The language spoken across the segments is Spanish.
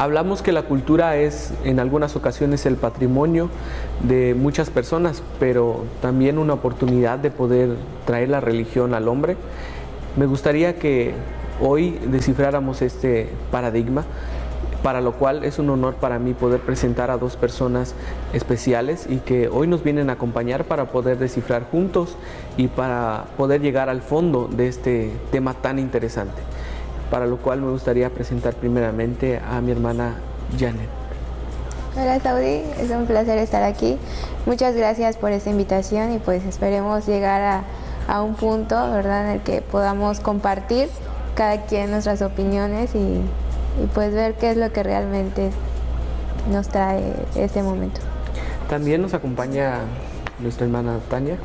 Hablamos que la cultura es en algunas ocasiones el patrimonio de muchas personas, pero también una oportunidad de poder traer la religión al hombre. Me gustaría que hoy descifráramos este paradigma, para lo cual es un honor para mí poder presentar a dos personas especiales y que hoy nos vienen a acompañar para poder descifrar juntos y para poder llegar al fondo de este tema tan interesante. Para lo cual me gustaría presentar primeramente a mi hermana Janet. Hola Saudi, es un placer estar aquí. Muchas gracias por esta invitación y pues esperemos llegar a un punto, ¿verdad?, en el que podamos compartir cada quien nuestras opiniones y pues ver qué es lo que realmente nos trae este momento. También nos acompaña nuestra hermana Tania.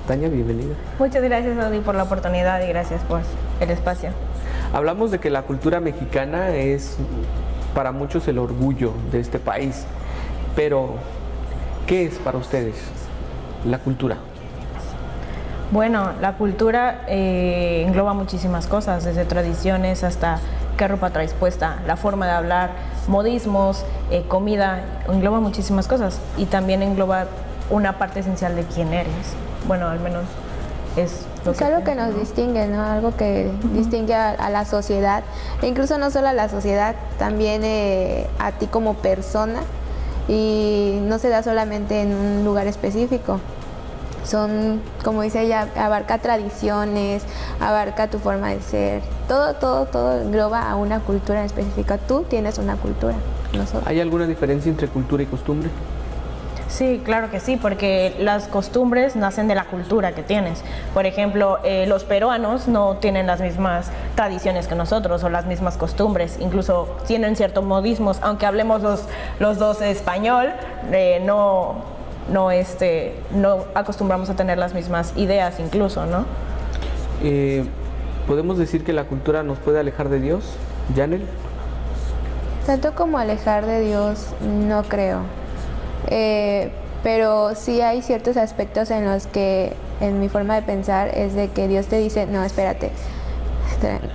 Tania, bienvenida. Muchas gracias, Saudi, por la oportunidad y gracias por el espacio. Hablamos de que la cultura mexicana es para muchos el orgullo de este país, pero ¿qué es para ustedes la cultura? Bueno, la cultura engloba muchísimas cosas, desde tradiciones hasta qué ropa traes puesta, la forma de hablar, modismos, comida, engloba muchísimas cosas y también engloba una parte esencial de quién eres. Bueno, al menos es algo que nos distingue, ¿no? Algo que distingue a la sociedad, e incluso no solo a la sociedad, también a ti como persona, y no se da solamente en un lugar específico. Son, como dice ella, abarca tradiciones, abarca tu forma de ser, todo engloba a una cultura específica. Tú tienes una cultura, nosotros. ¿Hay alguna diferencia entre cultura y costumbre? Sí, claro que sí, porque las costumbres nacen de la cultura que tienes. Por ejemplo, los peruanos no tienen las mismas tradiciones que nosotros o las mismas costumbres, incluso tienen ciertos modismos, aunque hablemos los dos español, no acostumbramos a tener las mismas ideas incluso, ¿no? ¿Podemos decir que la cultura nos puede alejar de Dios, Janel? Tanto como alejar de Dios, no creo. Pero sí hay ciertos aspectos en los que, en mi forma de pensar, es de que Dios te dice, no, espérate,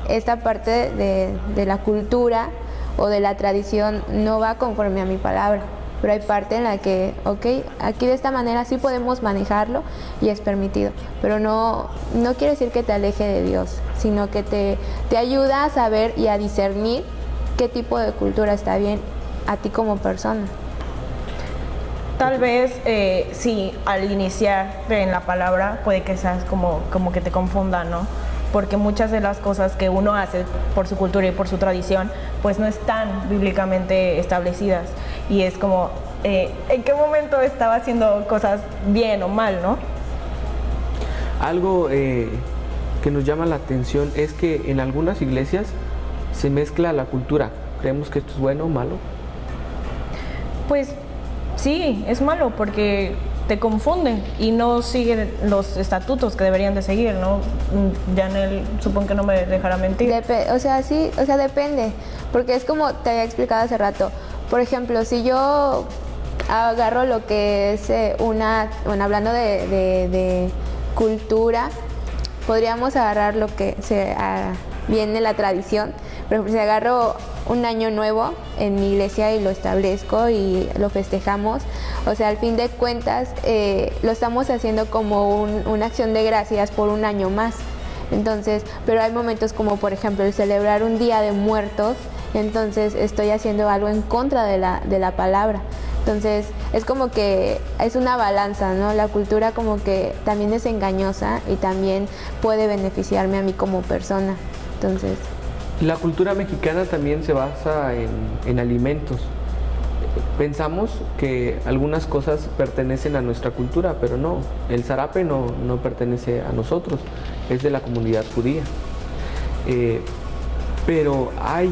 esta parte de la cultura o de la tradición no va conforme a mi palabra, pero hay parte en la que, ok, aquí de esta manera sí podemos manejarlo y es permitido, pero no quiere decir que te aleje de Dios, sino que te ayuda a saber y a discernir qué tipo de cultura está bien a ti como persona. Tal vez sí, al iniciar en la palabra puede que seas como que te confunda, ¿no? Porque muchas de las cosas que uno hace por su cultura y por su tradición, pues no están bíblicamente establecidas. Y es como, ¿en qué momento estaba haciendo cosas bien o mal, no? Algo que nos llama la atención es que en algunas iglesias se mezcla la cultura. ¿Creemos que esto es bueno o malo? Pues sí, es malo porque te confunden y no siguen los estatutos que deberían de seguir, ¿no? Janel, supongo que no me dejará mentir. Sí, depende, porque es como te había explicado hace rato. Por ejemplo, si yo agarro lo que es hablando de cultura, podríamos agarrar lo que viene la tradición. Por ejemplo, si agarro un año nuevo en mi iglesia y lo establezco y lo festejamos, o sea, al fin de cuentas lo estamos haciendo como una acción de gracias por un año más. Entonces, pero hay momentos como por ejemplo el celebrar un día de muertos, entonces estoy haciendo algo en contra de la palabra. Entonces es como que es una balanza, ¿no? La cultura como que también es engañosa y también puede beneficiarme a mí como persona. Entonces, la cultura mexicana también se basa en alimentos. Pensamos que algunas cosas pertenecen a nuestra cultura, pero no. El zarape no pertenece a nosotros, es de la comunidad judía. Pero hay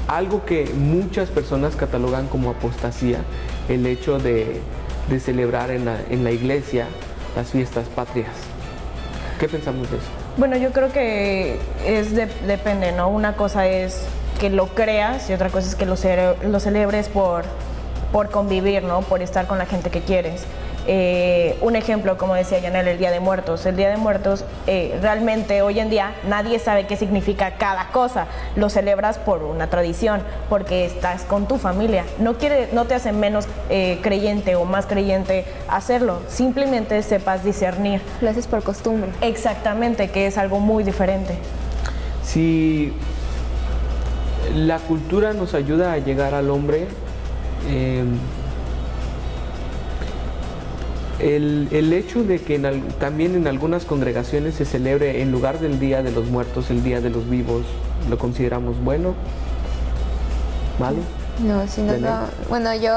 algo que muchas personas catalogan como apostasía, el hecho de celebrar en la iglesia las fiestas patrias. ¿Qué pensamos de eso? Bueno, yo creo que depende, ¿no? Una cosa es que lo creas y otra cosa es que lo celebres por convivir, ¿no? Por estar con la gente que quieres. Un ejemplo, como decía Yanel, el Día de Muertos. El Día de Muertos, realmente hoy en día nadie sabe qué significa cada cosa. Lo celebras por una tradición, porque estás con tu familia. No te hace menos creyente o más creyente hacerlo. Simplemente sepas discernir. Lo haces por costumbre. Exactamente, que es algo muy diferente. Si la cultura nos ayuda a llegar al hombre, el hecho de que también en algunas congregaciones se celebre en lugar del Día de los Muertos, el Día de los Vivos, ¿lo consideramos bueno? ¿Malo? No, si nos va, bueno, yo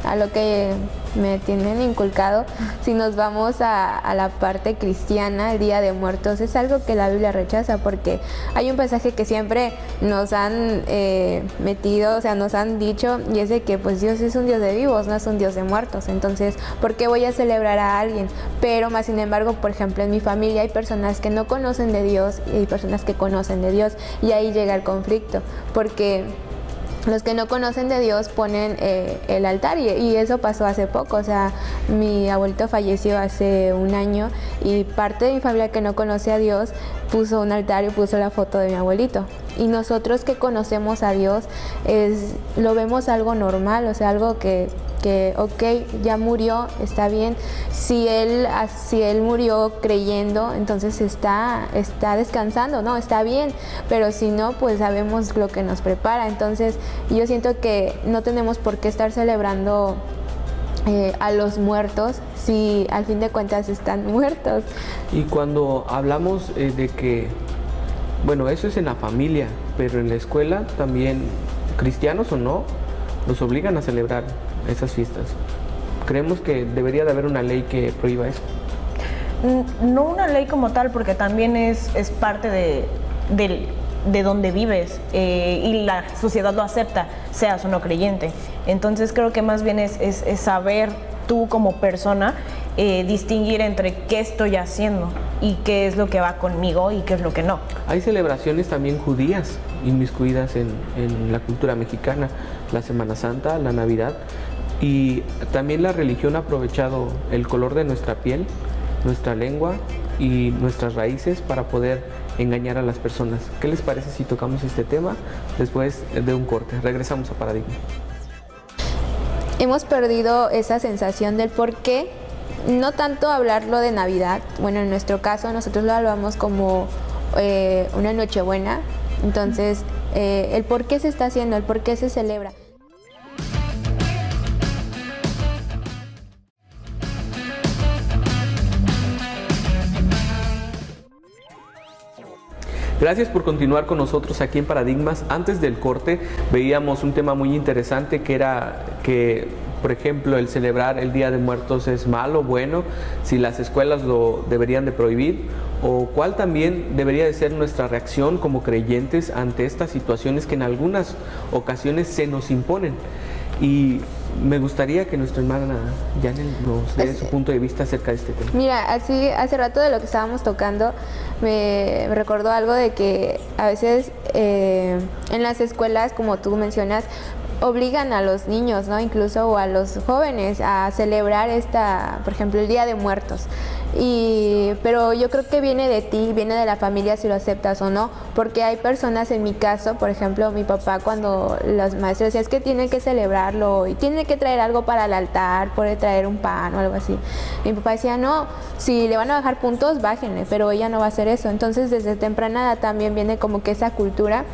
a lo que me tienen inculcado, si nos vamos a la parte cristiana, el Día de Muertos es algo que la Biblia rechaza, porque hay un pasaje que siempre nos han metido, o sea, nos han dicho, y es de que pues Dios es un Dios de vivos, no es un Dios de muertos. Entonces, ¿por qué voy a celebrar a alguien? Pero más sin embargo, por ejemplo, en mi familia hay personas que no conocen de Dios y hay personas que conocen de Dios, y ahí llega el conflicto, porque los que no conocen de Dios ponen el altar, y eso pasó hace poco. O sea, mi abuelito falleció hace un año y parte de mi familia que no conoce a Dios puso un altar y puso la foto de mi abuelito. Y nosotros que conocemos a Dios lo vemos algo normal, o sea, algo que ok, ya murió, está bien. Si él murió creyendo, entonces está descansando, ¿no? Está bien, pero si no, pues sabemos lo que nos prepara. Entonces yo siento que no tenemos por qué estar celebrando a los muertos si al fin de cuentas están muertos. Y cuando hablamos de que, bueno, eso es en la familia, pero en la escuela también, cristianos o no, nos obligan a celebrar esas fiestas. Creemos que debería de haber una ley que prohíba eso. No una ley como tal, porque también es parte de donde vives, y la sociedad lo acepta, seas o no creyente. Entonces creo que más bien es saber tú como persona distinguir entre qué estoy haciendo y qué es lo que va conmigo y qué es lo que no. Hay celebraciones también judías inmiscuidas en la cultura mexicana, la Semana Santa, la Navidad, y también la religión ha aprovechado el color de nuestra piel, nuestra lengua y nuestras raíces para poder engañar a las personas. ¿Qué les parece si tocamos este tema después de un corte? Regresamos a Paradigma. Hemos perdido esa sensación del por qué, no tanto hablarlo de Navidad. Bueno, en nuestro caso nosotros lo hablamos como una Nochebuena. Entonces, el por qué se está haciendo, el por qué se celebra. Gracias por continuar con nosotros aquí en Paradigmas. Antes del corte veíamos un tema muy interesante, que era que, por ejemplo, el celebrar el Día de Muertos es malo, bueno, si las escuelas lo deberían de prohibir, o cuál también debería de ser nuestra reacción como creyentes ante estas situaciones que en algunas ocasiones se nos imponen. Y me gustaría que nuestra hermana Yanel nos dé su punto de vista acerca de este tema. Mira, así hace rato de lo que estábamos tocando, me recordó algo de que a veces en las escuelas, como tú mencionas, obligan a los niños, ¿no? Incluso o a los jóvenes a celebrar por ejemplo, el Día de Muertos. Pero yo creo que viene de ti, viene de la familia si lo aceptas o no, porque hay personas, en mi caso, por ejemplo, mi papá, cuando los maestros decían es que tienen que celebrarlo y tienen que traer algo para el altar, puede traer un pan o algo así. Mi papá decía, no, si le van a bajar puntos, bájenle, pero ella no va a hacer eso. Entonces, desde temprana edad también viene como que esa cultura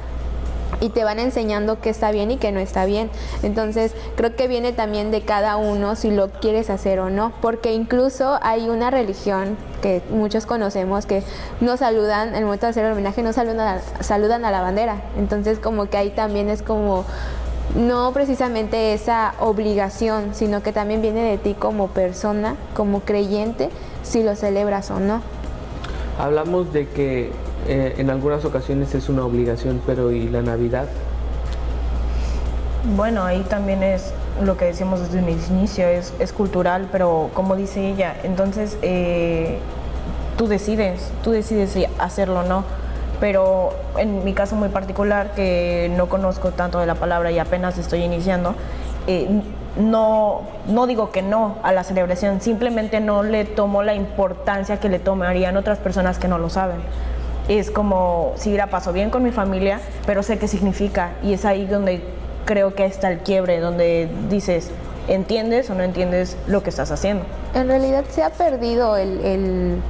y te van enseñando qué está bien y qué no está bien. Entonces creo que viene también de cada uno si lo quieres hacer o no, porque incluso hay una religión que muchos conocemos que no saludan, en el momento de hacer el homenaje no saludan a la bandera. Entonces como que ahí también es como no precisamente esa obligación, sino que también viene de ti como persona, como creyente, si lo celebras o no. Hablamos de que en algunas ocasiones es una obligación, pero ¿y la Navidad? Bueno, ahí también es lo que decimos desde un inicio, es cultural, pero como dice ella, entonces tú decides si hacerlo o no. Pero en mi caso muy particular, que no conozco tanto de la palabra y apenas estoy iniciando, no digo que no a la celebración, simplemente no le tomo la importancia que le tomarían otras personas que no lo saben. Es como si la paso bien con mi familia, pero sé qué significa, y es ahí donde creo que está el quiebre, donde dices, ¿entiendes o no entiendes lo que estás haciendo? En realidad se ha perdido el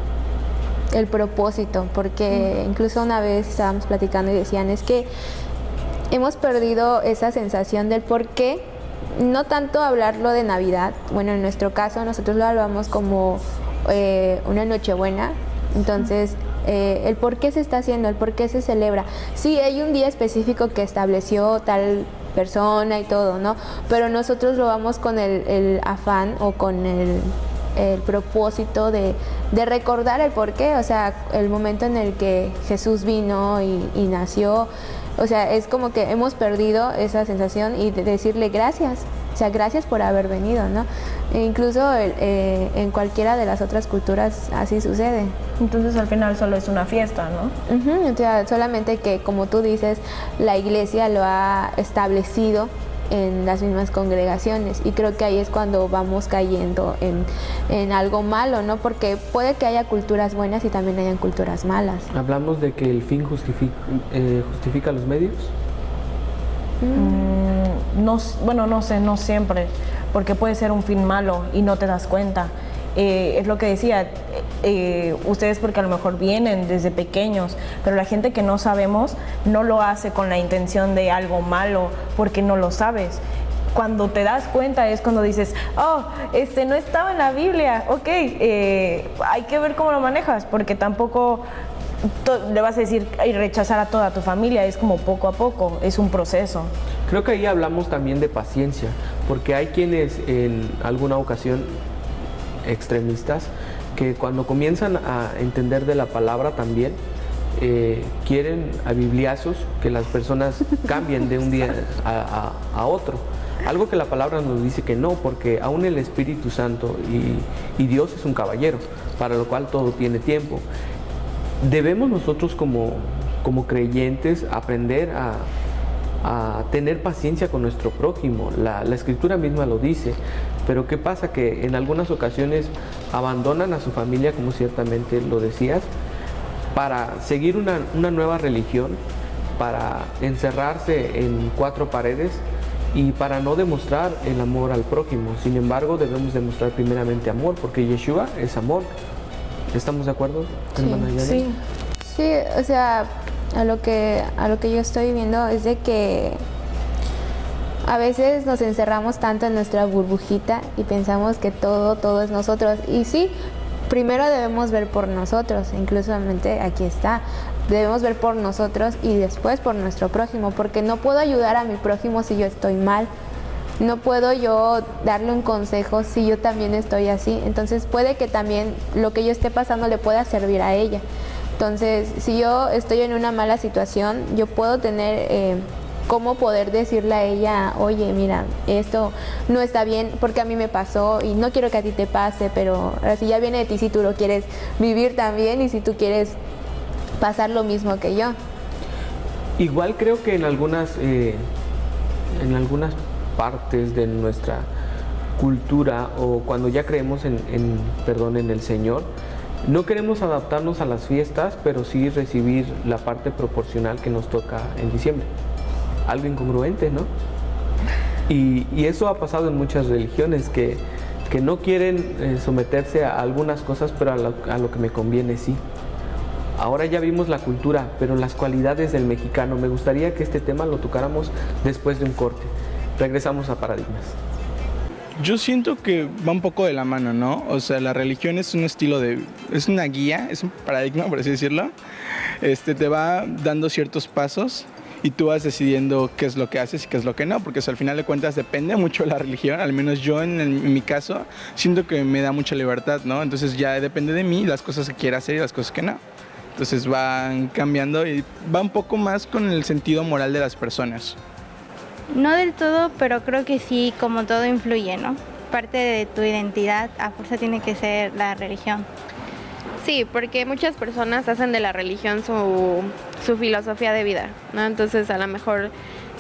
propósito, porque incluso una vez estábamos platicando y decían, es que hemos perdido esa sensación del por qué. No tanto hablarlo de Navidad, bueno, en nuestro caso nosotros lo hablamos como una Nochebuena, entonces el por qué se está haciendo, el por qué se celebra. Sí, hay un día específico que estableció tal persona y todo, ¿no? Pero nosotros lo vamos con el afán o con el propósito de recordar el por qué, o sea, el momento en el que Jesús vino y nació. O sea, es como que hemos perdido esa sensación y de decirle gracias, o sea, gracias por haber venido, ¿no? E incluso en cualquiera de las otras culturas así sucede. Entonces al final solo es una fiesta, ¿no? O sea, solamente que, como tú dices, la iglesia lo ha establecido en las mismas congregaciones, y creo que ahí es cuando vamos cayendo en algo malo, ¿no? Porque puede que haya culturas buenas y también hayan culturas malas. ¿Hablamos de que el fin justifica los medios? No, bueno, no sé, no siempre, porque puede ser un fin malo y no te das cuenta. Es lo que decía, ustedes porque a lo mejor vienen desde pequeños, pero la gente que no sabemos no lo hace con la intención de algo malo, porque no lo sabes. Cuando te das cuenta es cuando dices, oh, no estaba en la Biblia, ok, hay que ver cómo lo manejas, porque tampoco le vas a decir y rechazar a toda tu familia, es como poco a poco, es un proceso. Creo que ahí hablamos también de paciencia, porque hay quienes en alguna ocasión extremistas que cuando comienzan a entender de la palabra también quieren a bibliazos que las personas cambien de un día a otro, algo que la palabra nos dice que no, porque aún el Espíritu Santo y Dios es un caballero, para lo cual todo tiene tiempo. Debemos nosotros como creyentes aprender a tener paciencia con nuestro prójimo. La Escritura misma lo dice, pero ¿qué pasa? Que en algunas ocasiones abandonan a su familia, como ciertamente lo decías, para seguir una nueva religión, para encerrarse en cuatro paredes y para no demostrar el amor al prójimo. Sin embargo, debemos demostrar primeramente amor, porque Yeshua es amor. ¿Estamos de acuerdo, hermana Yari? Sí, sí, o sea, a lo que yo estoy viendo es de que a veces nos encerramos tanto en nuestra burbujita y pensamos que todo es nosotros. Y sí, primero debemos ver por nosotros, inclusivamente aquí está. Debemos ver por nosotros y después por nuestro prójimo, porque no puedo ayudar a mi prójimo si yo estoy mal. No puedo yo darle un consejo si yo también estoy así. Entonces puede que también lo que yo esté pasando le pueda servir a ella. Entonces, si yo estoy en una mala situación, yo puedo tener cómo poder decirle a ella, oye, mira, esto no está bien porque a mí me pasó y no quiero que a ti te pase, pero ahora sí ya viene de ti si tú lo quieres vivir también y si tú quieres pasar lo mismo que yo. Igual creo que en algunas partes de nuestra cultura, o cuando ya creemos en el Señor, no queremos adaptarnos a las fiestas, pero sí recibir la parte proporcional que nos toca en diciembre. Algo incongruente, ¿no? Y eso ha pasado en muchas religiones, que no quieren someterse a algunas cosas, pero a lo que me conviene sí. Ahora ya vimos la cultura, pero las cualidades del mexicano. Me gustaría que este tema lo tocáramos después de un corte. Regresamos a Paradigmas. Yo siento que va un poco de la mano, ¿no? O sea, la religión es un estilo es una guía, es un paradigma, por así decirlo. Te va dando ciertos pasos y tú vas decidiendo qué es lo que haces y qué es lo que no, porque al final de cuentas depende mucho de la religión. Al menos yo en mi caso siento que me da mucha libertad, ¿no? Entonces ya depende de mí las cosas que quiera hacer y las cosas que no. Entonces van cambiando y va un poco más con el sentido moral de las personas. No del todo, pero creo que sí, como todo influye, ¿no? Parte de tu identidad a fuerza tiene que ser la religión. Sí, porque muchas personas hacen de la religión su filosofía de vida, ¿no? Entonces a lo mejor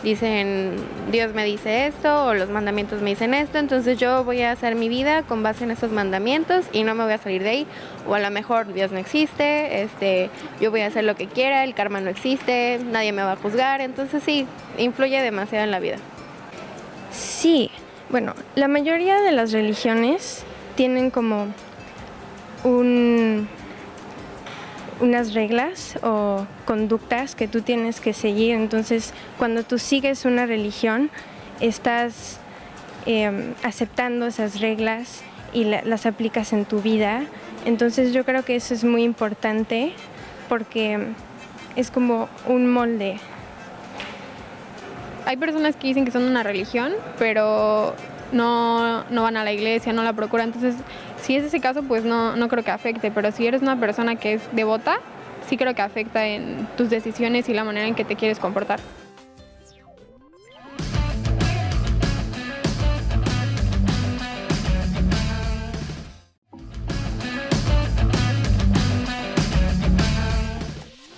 dicen, Dios me dice esto o los mandamientos me dicen esto, entonces yo voy a hacer mi vida con base en esos mandamientos y no me voy a salir de ahí. O a lo mejor Dios no existe, yo voy a hacer lo que quiera, el karma no existe, nadie me va a juzgar, entonces sí, influye demasiado en la vida. Sí, bueno, la mayoría de las religiones tienen como unas reglas o conductas que tú tienes que seguir. Entonces, cuando tú sigues una religión, estás aceptando esas reglas y las aplicas en tu vida. Entonces, yo creo que eso es muy importante porque es como un molde. Hay personas que dicen que son una religión, pero no van a la iglesia, no la procuran. Entonces, si es ese caso, pues no creo que afecte. Pero si eres una persona que es devota, sí creo que afecta en tus decisiones y la manera en que te quieres comportar.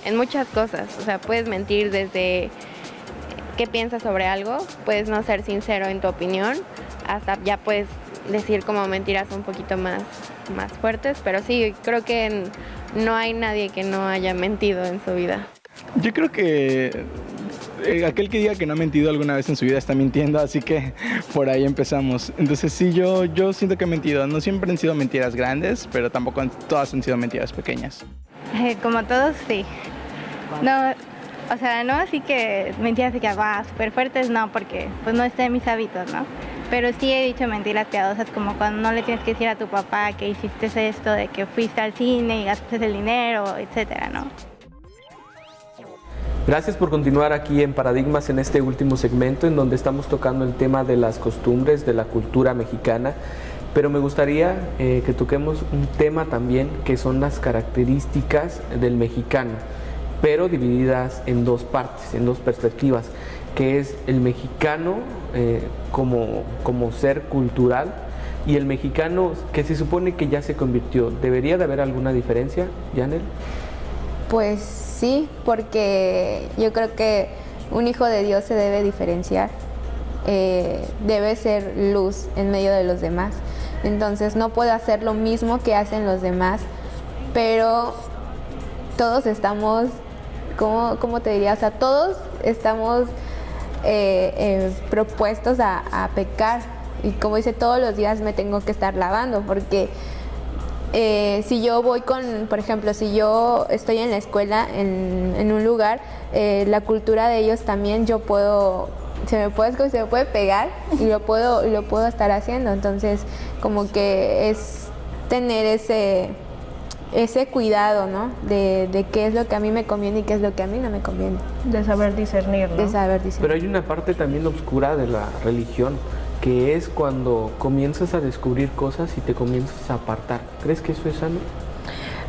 En muchas cosas, o sea, puedes mentir desde qué piensas sobre algo, puedes no ser sincero en tu opinión, hasta ya puedes decir como mentiras un poquito más fuertes, pero sí, creo que no hay nadie que no haya mentido en su vida. Yo creo que aquel que diga que no ha mentido alguna vez en su vida está mintiendo, así que por ahí empezamos. Entonces sí, yo siento que he mentido. No siempre han sido mentiras grandes, pero tampoco todas han sido mentiras pequeñas. Como todos, sí. No, o sea, no así que mentiras de que súper fuertes, no, porque pues no está en mis hábitos, ¿no? Pero sí he dicho mentiras piadosas, como cuando no le tienes que decir a tu papá que hiciste esto, de que fuiste al cine y gastaste el dinero, etcétera, ¿no? Gracias por continuar aquí en Paradigmas en este último segmento en donde estamos tocando el tema de las costumbres, de la cultura mexicana, pero me gustaría que toquemos un tema también que son las características del mexicano, pero divididas en dos partes, en dos perspectivas, que es el mexicano como ser cultural y el mexicano que se supone que ya se convirtió. ¿Debería de haber alguna diferencia, Yanel? Pues sí, porque yo creo que un hijo de Dios se debe diferenciar, debe ser luz en medio de los demás. Entonces no puedo hacer lo mismo que hacen los demás, pero todos estamos, ¿cómo te diría? O sea, todos estamos propuestos a pecar. Y como dice, todos los días me tengo que estar lavando, porque si yo voy por ejemplo, si yo estoy en la escuela, en un lugar, la cultura de ellos también se me puede pegar y lo puedo estar haciendo. Entonces, como que es tener ese cuidado, ¿no? De qué es lo que a mí me conviene y qué es lo que a mí no me conviene. De saber discernir, ¿no? De saber discernir. Pero hay una parte también oscura de la religión, que es cuando comienzas a descubrir cosas y te comienzas a apartar. ¿Crees que eso es sano?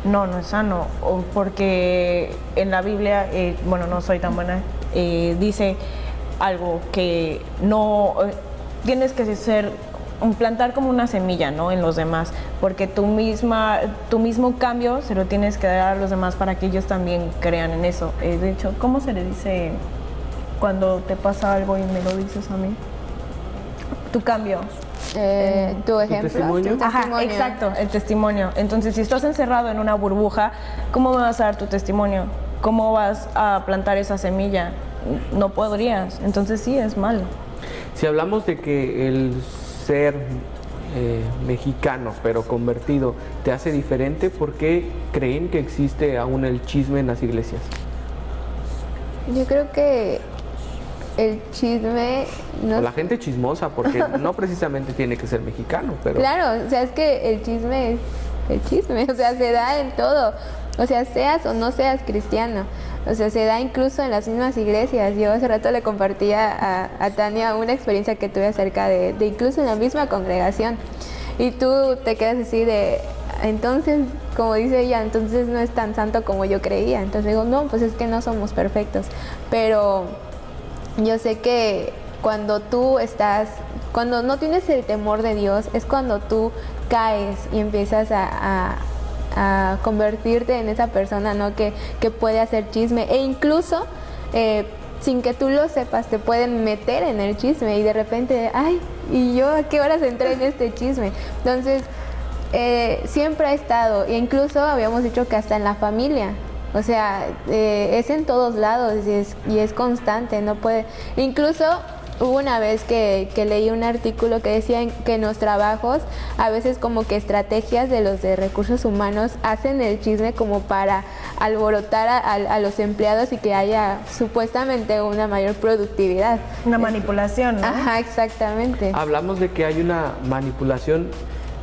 No es sano, porque en la Biblia, no soy tan buena, dice algo que no tienes que plantar como una semilla, ¿no? En los demás, porque tu mismo cambio se lo tienes que dar a los demás para que ellos también crean en eso. De hecho, ¿cómo se le dice cuando te pasa algo y me lo dices a mí? Tu cambio. Tu ejemplo. testimonio. Ajá, exacto, el testimonio. Entonces, si estás encerrado en una burbuja, ¿cómo me vas a dar tu testimonio? ¿Cómo vas a plantar esa semilla? No podrías. Entonces sí, es malo. Si hablamos de que el ser mexicano, pero convertido, te hace diferente, ¿por qué creen que existe aún el chisme en las iglesias? Yo creo que el chisme... O la gente chismosa, porque no precisamente tiene que ser mexicano, pero... Claro, o sea, es que el chisme es el chisme, o sea, se da en todo. O sea, seas o no seas cristiano. O sea, se da incluso en las mismas iglesias. Yo hace rato le compartía a Tania una experiencia que tuve acerca de incluso en la misma congregación. Y tú te quedas así entonces, como dice ella, entonces no es tan santo como yo creía. Entonces digo, no, pues es que no somos perfectos. Pero yo sé que cuando no tienes el temor de Dios, es cuando tú caes y empiezas a convertirte en esa persona, ¿no? que puede hacer chisme e incluso sin que tú lo sepas, te pueden meter en el chisme y de repente, ay, ¿y yo a qué horas entré en este chisme? Entonces, siempre ha estado, e incluso habíamos dicho que hasta en la familia, o sea, es en todos lados y es constante, no puede, incluso hubo una vez que leí un artículo que decía que en los trabajos a veces como que estrategias de los de recursos humanos hacen el chisme como para alborotar a los empleados y que haya supuestamente una mayor productividad. Una manipulación, ¿no? Ajá, exactamente. Hablamos de que hay una manipulación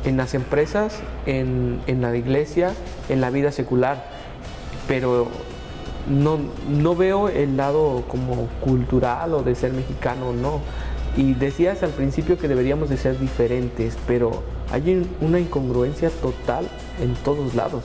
en las empresas, en la iglesia, en la vida secular, pero no veo el lado como cultural o de ser mexicano, no. Y decías al principio que deberíamos de ser diferentes, pero hay una incongruencia total en todos lados.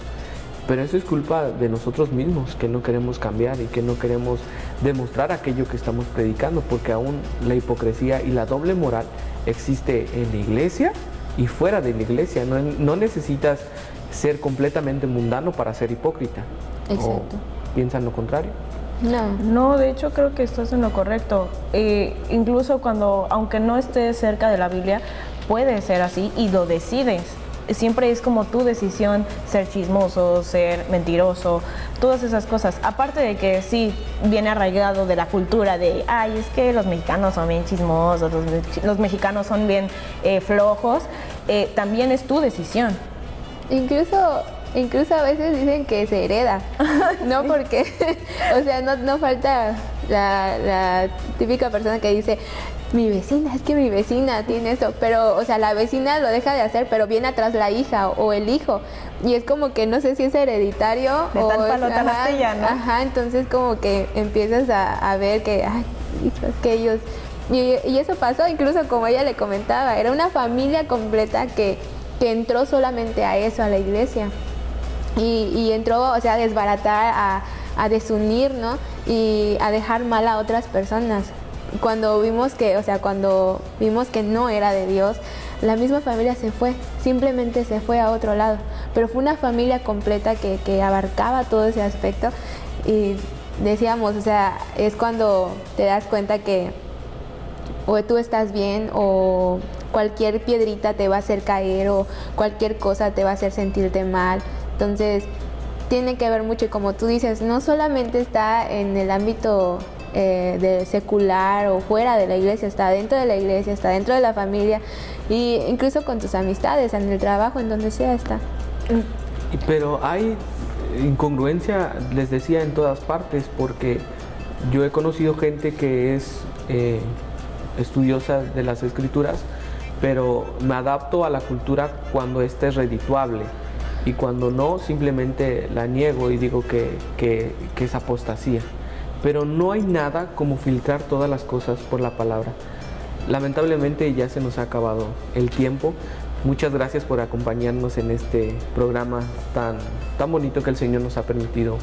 Pero eso es culpa de nosotros mismos, que no queremos cambiar y que no queremos demostrar aquello que estamos predicando, porque aún la hipocresía y la doble moral existe en la iglesia y fuera de la iglesia. No necesitas ser completamente mundano para ser hipócrita. Exacto. ¿Piensan lo contrario? No, de hecho creo que estás en lo correcto. Incluso aunque no estés cerca de la Biblia, puede ser así y lo decides. Siempre es como tu decisión ser chismoso, ser mentiroso, todas esas cosas. Aparte de que sí viene arraigado de la cultura de, ay, es que los mexicanos son bien chismosos, los mexicanos son bien flojos, también es tu decisión. Incluso a veces dicen que se hereda, ¿no? Porque, o sea, no falta la típica persona que dice, es que mi vecina tiene eso, pero, o sea, la vecina lo deja de hacer, pero viene atrás la hija o el hijo, y es como que no sé si es hereditario de tal palo tal astilla, ¿no? Ajá, entonces como que empiezas a ver que, ay, es que ellos, y eso pasó, incluso como ella le comentaba, era una familia completa que entró solamente a eso, a la iglesia. Y entró, o sea, a desbaratar, a desunir, ¿no? Y a dejar mal a otras personas. Cuando vimos que no era de Dios, la misma familia se fue, simplemente se fue a otro lado. Pero fue una familia completa que abarcaba todo ese aspecto y decíamos, o sea, es cuando te das cuenta que o tú estás bien o cualquier piedrita te va a hacer caer o cualquier cosa te va a hacer sentirte mal. Entonces, tiene que ver mucho y como tú dices, no solamente está en el ámbito de secular o fuera de la iglesia, está dentro de la iglesia, está dentro de la familia e incluso con tus amistades, en el trabajo, en donde sea está. Pero hay incongruencia, les decía, en todas partes, porque yo he conocido gente que es estudiosa de las escrituras, pero me adapto a la cultura cuando ésta es redituable. Y cuando no, simplemente la niego y digo que es apostasía. Pero no hay nada como filtrar todas las cosas por la palabra. Lamentablemente ya se nos ha acabado el tiempo. Muchas gracias por acompañarnos en este programa tan bonito que el Señor nos ha permitido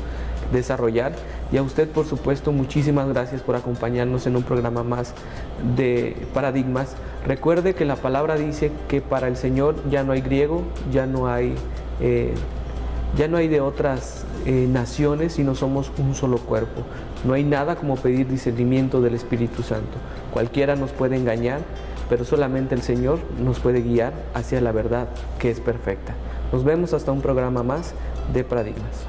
desarrollar. Y a usted, por supuesto, muchísimas gracias por acompañarnos en un programa más de Paradigmas. Recuerde que la palabra dice que para el Señor ya no hay griego, ya no hay de otras naciones, sino somos un solo cuerpo. No hay nada como pedir discernimiento del Espíritu Santo. Cualquiera nos puede engañar, pero solamente el Señor nos puede guiar hacia la verdad que es perfecta. Nos vemos hasta un programa más de Paradigmas.